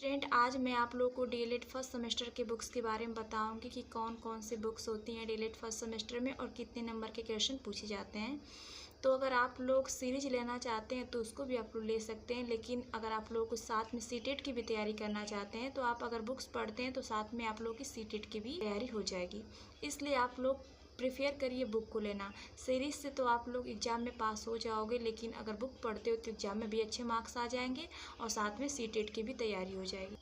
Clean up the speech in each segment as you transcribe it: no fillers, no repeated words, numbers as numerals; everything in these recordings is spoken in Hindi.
स्टूडेंट, आज मैं आप लोगों को डीएलएड फर्स्ट सेमेस्टर के बुक्स के बारे में बताऊंगी कि कौन कौन सी बुक्स होती हैं डीएलएड फर्स्ट सेमेस्टर में और कितने नंबर के क्वेश्चन पूछे जाते हैं। तो अगर आप लोग सीरीज लेना चाहते हैं तो उसको भी आप लोग ले सकते हैं, लेकिन अगर आप लोगों को साथ में सीटेट की भी तैयारी करना चाहते हैं तो आप अगर बुक्स पढ़ते हैं तो साथ में आप लोगों की सीटेट की भी तैयारी हो जाएगी। इसलिए आप लोग प्रेफर करिए बुक को लेना। सीरीज से तो आप लोग एग्ज़ाम में पास हो जाओगे, लेकिन अगर बुक पढ़ते हो तो एग्ज़ाम में भी अच्छे मार्क्स आ जाएंगे और साथ में सीटेट की भी तैयारी हो जाएगी।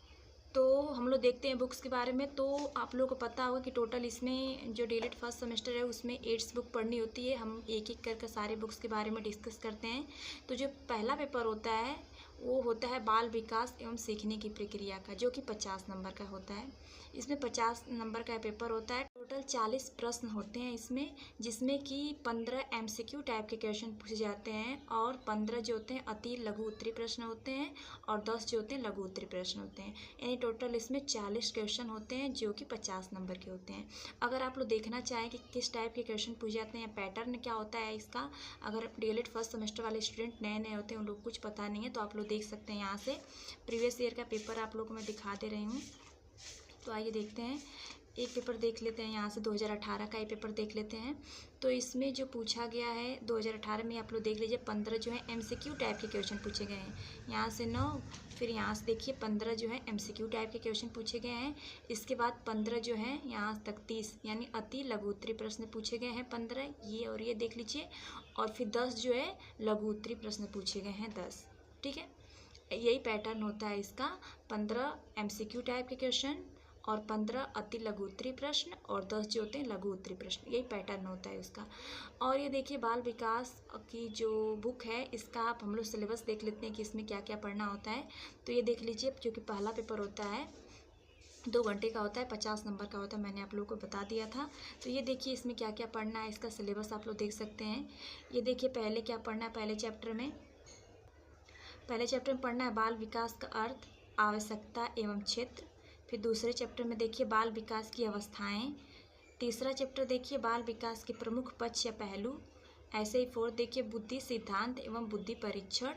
तो हम लोग देखते हैं बुक्स के बारे में। तो आप लोगों को पता होगा कि टोटल इसमें जो डीएलएड फर्स्ट सेमेस्टर है उसमें 8 बुक पढ़नी होती है। हम एक एक करके सारे बुक्स के बारे में डिस्कस करते हैं। तो जो पहला पेपर होता है वो होता है बाल विकास एवं सीखने की प्रक्रिया का, जो कि 50 नंबर का होता है। इसमें 50 नंबर का पेपर होता है। टोटल 40 प्रश्न होते हैं इसमें, जिसमें कि 15 एमसीक्यू टाइप के क्वेश्चन पूछे जाते हैं और 15 जो होते हैं अति लघु उत्तरीय प्रश्न होते हैं और 10 जो होते हैं लघु उत्तरीय प्रश्न होते हैं। यानी टोटल इसमें 40 क्वेश्चन होते हैं जो कि 50 नंबर के होते हैं। अगर आप लोग देखना चाहें कि किस टाइप के क्वेश्चन पूछे जाते हैं, पैटर्न क्या होता है इसका, अगर डीएलएड फर्स्ट सेमेस्टर वाले स्टूडेंट नए नए होते हैं, उन लोग कुछ पता नहीं है, तो आप लोग देख सकते हैं। यहाँ से प्रीवियस ईयर का पेपर आप लोगों को मैं दिखा दे रही हूँ। तो आइए देखते हैं, एक पेपर देख लेते हैं। यहाँ से 2018 का ये पेपर देख लेते हैं। तो इसमें जो पूछा गया है 2018 में, आप लोग देख लीजिए, 15 जो है एमसीक्यू टाइप के क्वेश्चन पूछे गए हैं। यहाँ से 9, फिर यहाँ से देखिए 15 जो है एमसीक्यू टाइप के क्वेश्चन पूछे गए हैं। इसके बाद 15 जो है यहाँ तक 30 यानी अति लघु उत्तरीय प्रश्न पूछे गए हैं 15, ये और ये देख लीजिए। और फिर 10 जो है लघु उत्तरीय प्रश्न पूछे गए हैं 10। ठीक है, यही पैटर्न होता है इसका। 15 एमसीक्यू टाइप के क्वेश्चन और 15 अति लघु उत्तरीय प्रश्न और 10 जो होते हैं लघु उत्तरीय प्रश्न, यही पैटर्न होता है इसका। और ये देखिए बाल विकास की जो बुक है इसका आप हम लोग सिलेबस देख लेते हैं कि इसमें क्या क्या पढ़ना होता है। तो ये देख लीजिए, जो कि पहला पेपर होता है 2 घंटे का होता है, 50 नंबर का होता है, मैंने आप लोगों को बता दिया था। तो ये देखिए इसमें क्या क्या पढ़ना है, इसका सिलेबस आप लोग देख सकते हैं। ये देखिए पहले क्या पढ़ना है, पहले चैप्टर में पढ़ना है बाल विकास का अर्थ, आवश्यकता एवं क्षेत्र। फिर दूसरे चैप्टर में देखिए बाल विकास की अवस्थाएं। तीसरा चैप्टर देखिए बाल विकास के प्रमुख पक्ष या पहलू। ऐसे ही फोर्थ देखिए बुद्धि सिद्धांत एवं बुद्धि परीक्षण।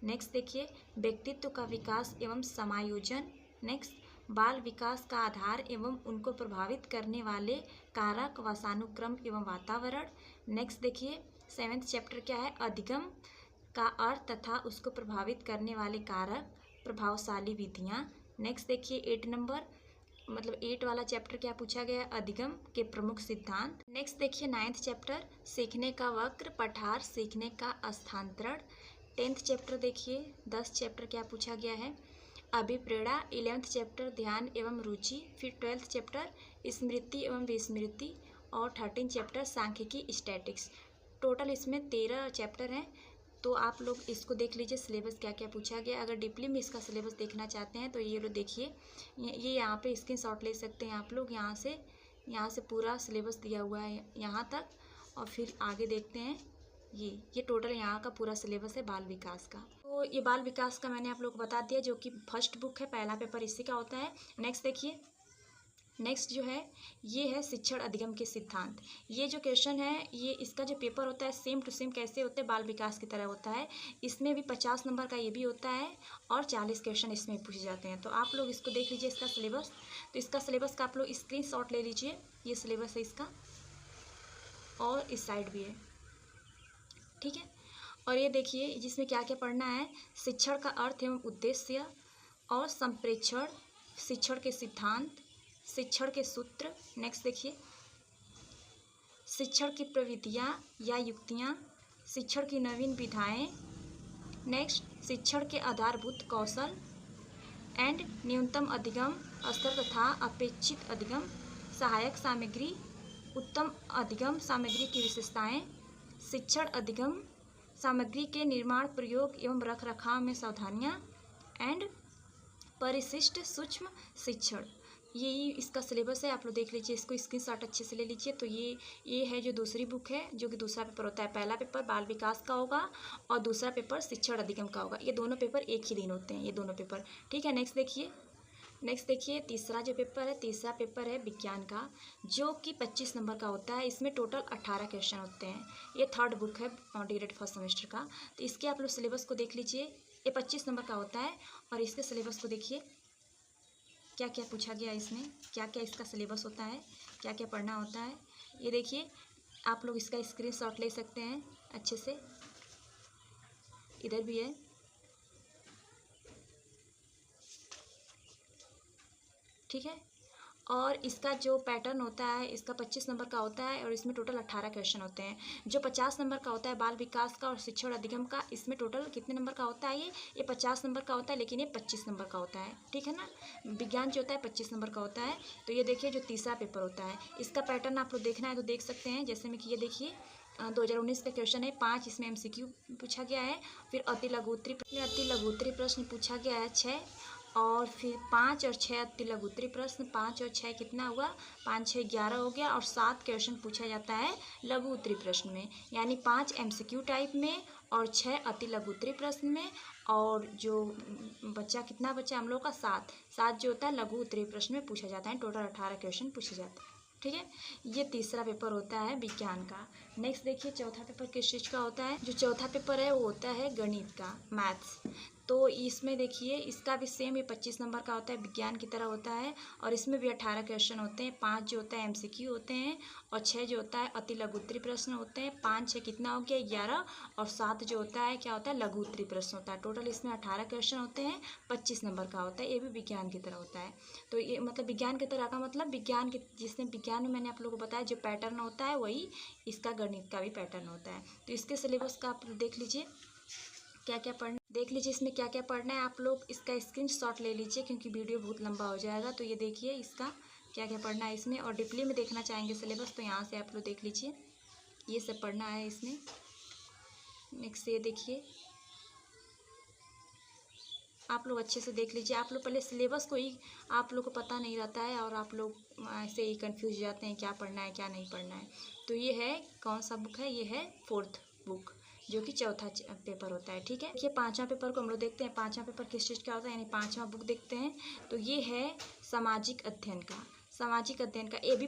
नेक्स्ट देखिए व्यक्तित्व का विकास एवं समायोजन। नेक्स्ट बाल विकास का आधार एवं उनको प्रभावित करने वाले कारक वसानुक्रम एवं वातावरण। नेक्स्ट देखिए 7th चैप्टर क्या है, अधिगम का अर्थ तथा उसको प्रभावित करने वाले कारक, प्रभावशाली विधियाँ। नेक्स्ट देखिए 8 नंबर, मतलब 8 वाला चैप्टर क्या पूछा गया है, अधिगम के प्रमुख सिद्धांत। नेक्स्ट देखिए 9th चैप्टर सीखने का वक्र, पठार सीखने का स्थानांतरण। 10th चैप्टर देखिए 10 चैप्टर क्या पूछा गया है, अभिप्रेरणा। 11th चैप्टर ध्यान एवं रुचि। फिर 12th चैप्टर स्मृति एवं विस्मृति और 13th चैप्टर सांख्यिकी स्टैटिक्स। टोटल इसमें 13 चैप्टर हैं। तो आप लोग इसको देख लीजिए सिलेबस क्या क्या पूछा गया। अगर डीपली में इसका सिलेबस देखना चाहते हैं तो ये लोग देखिए, ये यहाँ पे स्क्रीनशॉट ले सकते हैं आप लोग। यहाँ से पूरा सिलेबस दिया हुआ है यहाँ तक। और फिर आगे देखते हैं, ये टोटल यहाँ का पूरा सिलेबस है बाल विकास का। तो ये बाल विकास का मैंने आप लोग को बता दिया, जो कि फर्स्ट बुक है, पहला पेपर इसी का होता है। नेक्स्ट देखिए, नेक्स्ट जो है ये है शिक्षण अधिगम के सिद्धांत। ये जो क्वेश्चन है, ये इसका जो पेपर होता है सेम टू सेम कैसे होते हैं, बाल विकास की तरह होता है। इसमें भी 50 नंबर का ये भी होता है और 40 क्वेश्चन इसमें पूछे जाते हैं। तो आप लोग इसको देख लीजिए इसका सिलेबस। तो इसका सिलेबस का आप लोग स्क्रीनशॉट ले लीजिए, ये सिलेबस है इसका और इस साइड भी है। ठीक है, और ये देखिए जिसमें क्या क्या पढ़ना है, शिक्षण का अर्थ एवं उद्देश्य और संप्रेक्षण, शिक्षण के सिद्धांत, शिक्षण के सूत्र। नेक्स्ट देखिए शिक्षण की प्रविधियाँ या युक्तियाँ, शिक्षण की नवीन विधाएँ। नेक्स्ट शिक्षण के आधारभूत कौशल एंड न्यूनतम अधिगम स्तर तथा अपेक्षित अधिगम, सहायक सामग्री, उत्तम अधिगम सामग्री की विशेषताएँ, शिक्षण अधिगम सामग्री के निर्माण, प्रयोग एवं रख रखाव में सावधानियाँ एंड परिशिष्ट सूक्ष्म शिक्षण। यही इसका सिलेबस है, आप लोग देख लीजिए, इसको स्क्रीनशॉट अच्छे से ले लीजिए। तो ये है जो दूसरी बुक है, जो कि दूसरा पेपर होता है। पहला पेपर बाल विकास का होगा और दूसरा पेपर शिक्षण अधिगम का होगा। ये दोनों पेपर एक ही दिन होते हैं, ये दोनों पेपर। ठीक है, नेक्स्ट देखिए तीसरा जो पेपर है, तीसरा पेपर है विज्ञान का, जो कि 25 नंबर का होता है। इसमें टोटल 18 क्वेश्चन होते हैं। ये थर्ड बुक है डीएलएड फर्स्ट सेमेस्टर का। तो इसके आप लोग सिलेबस को देख लीजिए, ये 25 नंबर का होता है और इसके सिलेबस को देखिए। क्या क्या पूछा गया इसमें, क्या क्या इसका सिलेबस होता है, क्या क्या पढ़ना होता है। ये देखिए, आप लोग इसका स्क्रीनशॉट ले सकते हैं अच्छे से, इधर भी है। ठीक है, और इसका जो पैटर्न होता है इसका 25 नंबर का होता है और इसमें टोटल 18 क्वेश्चन होते हैं। जो 50 नंबर का होता है बाल विकास का और शिक्षा और अधिगम का, इसमें टोटल कितने नंबर का होता है, ये 50 नंबर का होता है, लेकिन ये 25 नंबर का होता है। ठीक है ना, विज्ञान जो होता है 25 नंबर का होता है। तो ये देखिए जो तीसरा पेपर होता है, इसका पैटर्न आप लोग देखना है तो देख सकते हैं। जैसे में कि ये देखिए 2019 का क्वेश्चन है, 5 इसमें MCQ पूछा गया है। फिर अति लघुत्तरी प्रश्न पूछा गया है 6, और फिर 5 और 6 अति लघुत्तरी प्रश्न, 5 और 6 कितना हुआ, 5 6 11 हो गया। और 7 क्वेश्चन पूछा जाता है लघु उत्तरी प्रश्न में, यानी 5 MCQ टाइप में और 6 अति लघु उत्तरी प्रश्न में। और जो बच्चा कितना बच्चा हम लोग का 7 जो होता है लघु उत्तरी प्रश्न में पूछा जाता है। टोटल 18 क्वेश्चन पूछे जाते हैं। ठीक है, ये तीसरा पेपर होता है विज्ञान का। नेक्स्ट देखिए चौथा पेपर किस चीज़ का होता है। जो चौथा पेपर है वो होता है गणित का, मैथ्स। तो इसमें देखिए इसका भी सेम ये 25 नंबर का होता है, विज्ञान की तरह होता है। और इसमें भी 18 क्वेश्चन होते हैं। 5 जो होता है MCQ होते हैं और 6 जो होता है अति लघु उत्तरी प्रश्न होते हैं। 5 6 कितना हो गया 11, और 7 जो होता है क्या होता है लघु उत्तरी प्रश्न होता है। टोटल इसमें 18 क्वेश्चन होते हैं, 25 नंबर का होता है। ये भी विज्ञान की तरह होता है। तो ये मतलब विज्ञान की तरह का मतलब विज्ञान के, जिसमें विज्ञान में मैंने आप लोगों को बताया जो पैटर्न होता है वही इसका गणित का भी पैटर्न होता है। तो इसके सिलेबस का आप देख लीजिए क्या क्या पढ़ना, देख लीजिए इसमें क्या क्या पढ़ना है। आप लोग इसका स्क्रीनशॉट ले लीजिए क्योंकि वीडियो बहुत लंबा हो जाएगा। तो ये देखिए इसका क्या क्या पढ़ना है इसमें, और डिपली में देखना चाहेंगे सिलेबस तो यहाँ से आप लोग देख लीजिए, ये सब पढ़ना है इसमें। नेक्स्ट ये देखिए, आप लोग अच्छे से देख लीजिए। आप लोग पहले सिलेबस को ही आप लोग को पता नहीं रहता है और आप लोग ऐसे ही कंफ्यूज हो जाते हैं क्या पढ़ना है क्या नहीं पढ़ना है। तो ये है कौन सा बुक है, ये है 4th बुक जो कि चौथा पेपर होता है। ठीक है, देखिए 5वां पेपर को हम लोग देखते हैं। 5वां पेपर किस चीज़ का होता है, यानी 5वां बुक देखते हैं। तो ये है सामाजिक अध्ययन का। सामाजिक अध्ययन का ये भी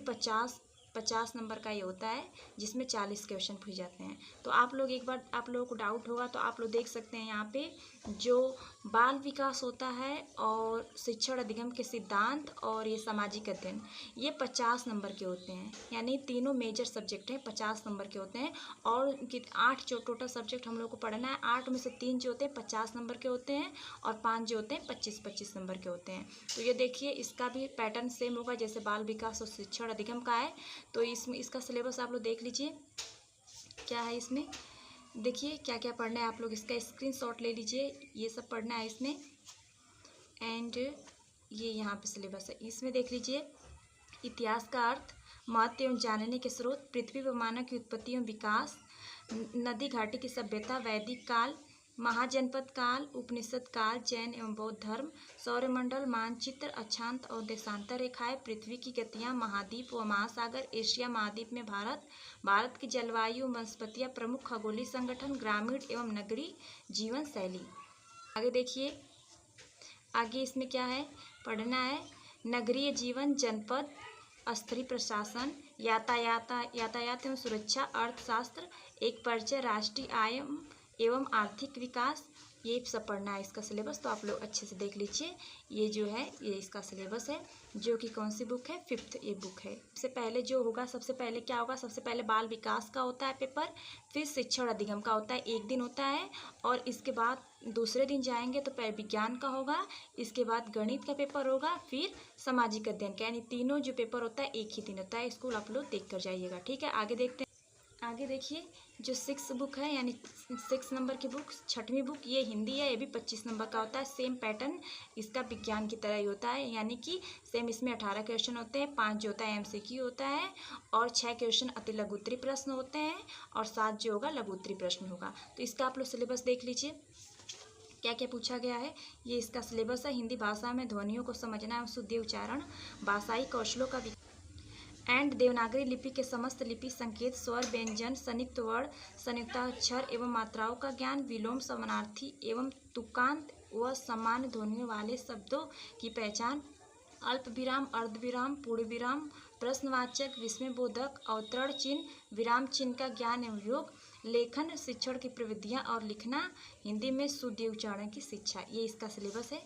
50 नंबर का ये होता है, जिसमें 40 क्वेश्चन पूछ जाते हैं। तो आप लोग एक बार आप लोगों को डाउट होगा तो आप लोग देख सकते हैं यहाँ पे जो बाल विकास होता है और शिक्षण अधिगम के सिद्धांत और ये सामाजिक अध्ययन, ये 50 नंबर के होते हैं। यानी तीनों मेजर सब्जेक्ट हैं, 50 नंबर के होते हैं। और 8 जो टोटल सब्जेक्ट हम लोग को पढ़ना है, 8 में से 3 जो होते हैं 50 नंबर के होते हैं और 5 जो होते हैं 25 नंबर के होते हैं। तो ये देखिए इसका भी पैटर्न सेम होगा जैसे बाल विकास और शिक्षण अधिगम का है। तो इसमें इसका सिलेबस आप लोग देख लीजिए क्या है इसमें। देखिए क्या क्या पढ़ना है, आप लोग इसका स्क्रीनशॉट ले लीजिए, ये सब पढ़ना है इसमें। एंड ये यहाँ पे सिलेबस है, इसमें देख लीजिए इतिहास का अर्थ, महत्व एवं जानने के स्रोत, पृथ्वी व मानव की उत्पत्ति एवं विकास, नदी घाटी की सभ्यता, वैदिक काल, महाजनपद काल, उपनिषद काल, जैन एवं बौद्ध धर्म, सौरमंडल, मानचित्र, अक्षांत और देशांतर रेखाएं, पृथ्वी की गतियां, महाद्वीप व महासागर, एशिया महाद्वीप में भारत, भारत की जलवायु, वनस्पतियां, प्रमुख खगोलीय संगठन, ग्रामीण एवं नगरीय जीवन शैली। आगे देखिए, आगे इसमें क्या है पढ़ना है, नगरीय जीवन, जनपद, स्थलीय प्रशासन, यातायात एवं सुरक्षा, अर्थशास्त्र, एक परिचय, राष्ट्रीय आय एवं आर्थिक विकास, ये सब पढ़ना है इसका सिलेबस। तो आप लोग अच्छे से देख लीजिए, ये जो है ये इसका सिलेबस है जो कि कौन सी बुक है, 5th ये बुक है। सबसे पहले जो होगा, सबसे पहले क्या होगा, सबसे पहले बाल विकास का होता है पेपर, फिर शिक्षण अधिगम का होता है, एक दिन होता है। और इसके बाद दूसरे दिन जाएंगे तो पहले विज्ञान का होगा, इसके बाद गणित का पेपर होगा, फिर सामाजिक अध्ययन का, यानी तीनों जो पेपर होता है एक ही दिन होता है। स्कूल आप लोग देख कर जाइएगा। ठीक है, आगे देखते हैं। आगे देखिए जो 6 बुक है यानी 6 नंबर की बुक, 6वीं बुक, ये हिंदी है, ये भी 25 नंबर का होता है। सेम पैटर्न इसका विज्ञान की तरह ही होता है, यानी कि सेम इसमें 18 क्वेश्चन होते हैं, 5 जो होता है MCQ होता है और 6 क्वेश्चन अति लघु उत्तरी प्रश्न होते हैं और 7 जो होगा लघु उत्तरी प्रश्न होगा। तो इसका आप लोग सिलेबस देख लीजिए क्या क्या पूछा गया है, ये इसका सिलेबस है। हिंदी भाषा में ध्वनियों को समझना एवं शुद्ध उच्चारण, भाषाई कौशलों का एंड देवनागरी लिपि के समस्त लिपि, संकेत, स्वर, व्यंजन, संयुक्त वर्ण, संयुक्ताक्षर एवं मात्राओं का ज्ञान, विलोम, समानार्थी एवं तुकांत व समान ध्वनियों वाले शब्दों की पहचान, अल्प विराम, अर्ध विराम, पूर्ण विराम, प्रश्नवाचक, विस्मयबोधक, अवतरण चिन्ह, विराम चिन्ह का ज्ञान एवं योग, लेखन शिक्षण की प्रविधियाँ और लिखना, हिंदी में शुद्ध उच्चारण की शिक्षा। ये इसका सिलेबस है,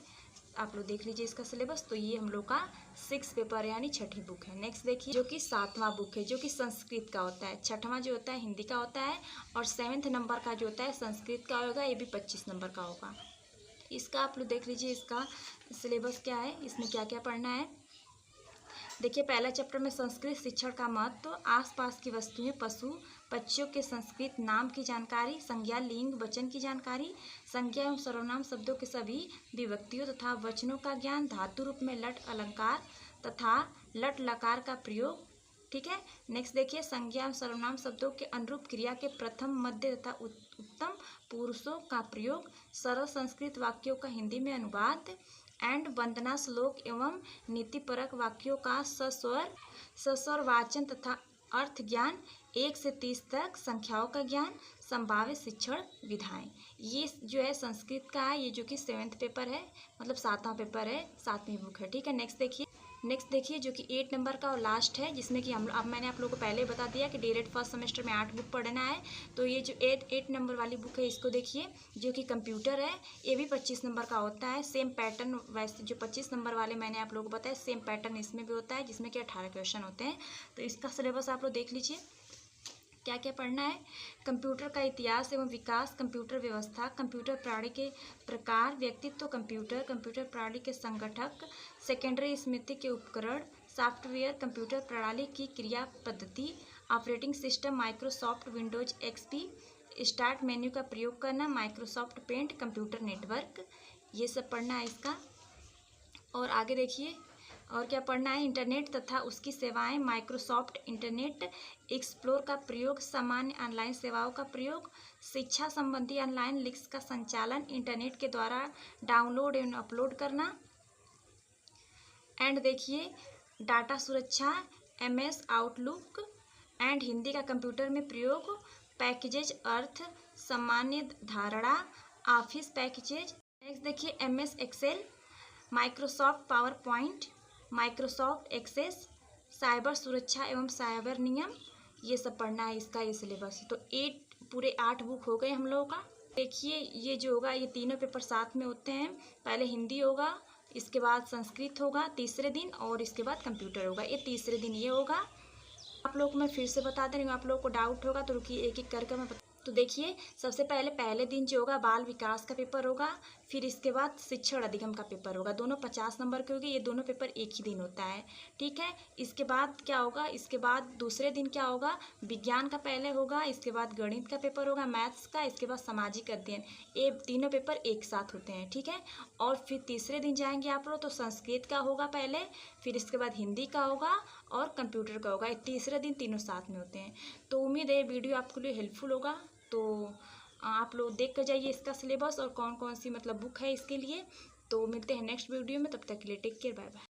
आप लोग देख लीजिए इसका सिलेबस। तो ये हम लोग का 6 पेपर यानी छठी बुक है। नेक्स्ट देखिए जो कि 7वां बुक है, जो कि संस्कृत का होता है। 6वां जो होता है हिंदी का होता है, और 7th नंबर का जो होता है संस्कृत का होगा, ये भी 25 नंबर का होगा। इसका आप लोग देख लीजिए इसका सिलेबस क्या है, इसमें क्या क्या पढ़ना है। देखिए पहला चैप्टर में संस्कृत शिक्षण का महत्व, आसपास की वस्तुएं, पशु पक्षियों के संस्कृत नाम की जानकारी, संज्ञा लिंग वचन की जानकारी, संज्ञा एवं सर्वनाम शब्दों के सभी विभक्तियों तथा वचनों का ज्ञान, धातु रूप में लट अलंकार तथा लट लकार का प्रयोग। ठीक है। नेक्स्ट देखिए संज्ञा एवं सर्वनाम शब्दों के अनुरूप क्रिया के प्रथम मध्य तथा उत्तम पुरुषों का प्रयोग, सरल संस्कृत वाक्यों का हिंदी में अनुवाद एंड वंदना श्लोक एवं नीतिपरक वाक्यों का सस्वर वाचन तथा अर्थ ज्ञान, 1 से 30 तक संख्याओं का ज्ञान, संभावित शिक्षण विधाएं। ये जो है संस्कृत का है, ये जो कि 7th पेपर है, मतलब 7वां पेपर है, 7वीं बुक है। ठीक है। नेक्स्ट देखिए जो कि 8 नंबर का और लास्ट है, जिसमें कि हम अब मैंने आप लोगों को पहले बता दिया कि डीएलएड फर्स्ट सेमेस्टर में 8 बुक पढ़ना है। तो ये जो 8 नंबर वाली बुक है इसको देखिए, जो कि कंप्यूटर है, ये भी 25 नंबर का होता है। सेम पैटर्न वैसे जो 25 नंबर वाले मैंने आप लोगों को बताया, सेम पैटर्न इसमें भी होता है, जिसमें कि 18 क्वेश्चन होते हैं। तो इसका सिलेबस आप लोग देख लीजिए क्या क्या पढ़ना है। कंप्यूटर का इतिहास एवं विकास, कंप्यूटर व्यवस्था, कंप्यूटर प्रणाली के प्रकार, व्यक्तित्व कंप्यूटर, कंप्यूटर प्रणाली के संगठक, सेकेंडरी स्मृति के उपकरण, सॉफ्टवेयर, कंप्यूटर प्रणाली की क्रिया पद्धति, operating system Microsoft Windows XP, start menu का प्रयोग करना, माइक्रोसॉफ्ट पेंट, कंप्यूटर नेटवर्क, ये सब पढ़ना है इसका। और आगे देखिए और क्या पढ़ना है, इंटरनेट तथा उसकी सेवाएं, माइक्रोसॉफ्ट इंटरनेट एक्सप्लोर का प्रयोग, सामान्य ऑनलाइन सेवाओं का प्रयोग, शिक्षा संबंधी ऑनलाइन लिंक्स का संचालन, इंटरनेट के द्वारा डाउनलोड एवं अपलोड करना। एंड देखिए डाटा सुरक्षा, एमएस आउटलुक एंड हिंदी का कंप्यूटर में प्रयोग, पैकेजेज अर्थ, सामान्य धारणा, ऑफिस पैकेजेज। नेक्स्ट देखिए MS Excel, Microsoft PowerPoint, Microsoft Access, cyber सुरक्षा एवं साइबर नियम, ये सब पढ़ना है इसका ये सिलेबस। तो 8 बुक हो गए हम लोगों का। देखिए ये जो होगा ये तीनों पेपर साथ में होते हैं, पहले हिंदी होगा, इसके बाद संस्कृत होगा तीसरे दिन, और इसके बाद कंप्यूटर होगा, ये तीसरे दिन ये होगा। आप लोग को मैं फिर से बता दे रही हूँ, आप लोगों को डाउट होगा तो रुकिए एक एक करके मैं तो देखिए सबसे पहले दिन जो होगा बाल विकास का पेपर होगा, फिर इसके बाद शिक्षण अधिगम का पेपर होगा, दोनों 50 नंबर के होंगे। ये दोनों पेपर एक ही दिन होता है। ठीक है। इसके बाद क्या होगा, इसके बाद दूसरे दिन क्या होगा, विज्ञान का पहले होगा, इसके बाद गणित का पेपर होगा, मैथ्स का, इसके बाद सामाजिक अध्ययन, ये तीनों पेपर एक साथ होते हैं। ठीक है। और फिर तीसरे दिन जाएंगे आप लोग तो संस्कृत का होगा पहले, फिर इसके बाद हिंदी का होगा और कंप्यूटर का होगा, ये तीसरे दिन तीनों साथ में होते हैं। तो उम्मीद है वीडियो आपके लिए हेल्पफुल होगा। तो आप लोग देख कर जाइए इसका सिलेबस और कौन कौन सी मतलब बुक है इसके लिए। तो मिलते हैं नेक्स्ट वीडियो में, तब तक के लिए टेक केयर, बाय बाय।